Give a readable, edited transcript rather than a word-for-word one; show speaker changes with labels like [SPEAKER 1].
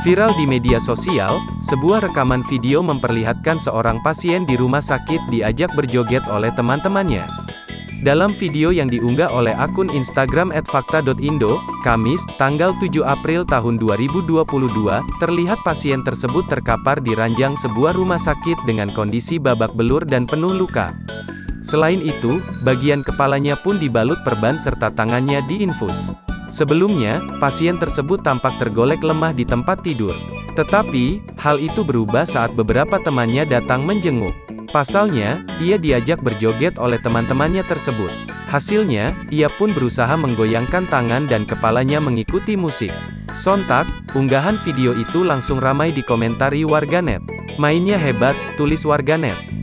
[SPEAKER 1] Viral di media sosial, sebuah rekaman video memperlihatkan seorang pasien di rumah sakit diajak berjoget oleh teman-temannya. Dalam video yang diunggah oleh akun Instagram @fakta.indo, Kamis, tanggal 7 April tahun 2022, terlihat pasien tersebut terkapar di ranjang sebuah rumah sakit dengan kondisi babak belur dan penuh luka. Selain itu, bagian kepalanya pun dibalut perban serta tangannya diinfus. Sebelumnya, pasien tersebut tampak tergolek lemah di tempat tidur. Tetapi, hal itu berubah saat beberapa temannya datang menjenguk. Pasalnya, ia diajak berjoget oleh teman-temannya tersebut. Hasilnya, ia pun berusaha menggoyangkan tangan dan kepalanya mengikuti musik. Sontak, unggahan video itu langsung ramai dikomentari warganet. "Mainnya hebat," tulis warganet.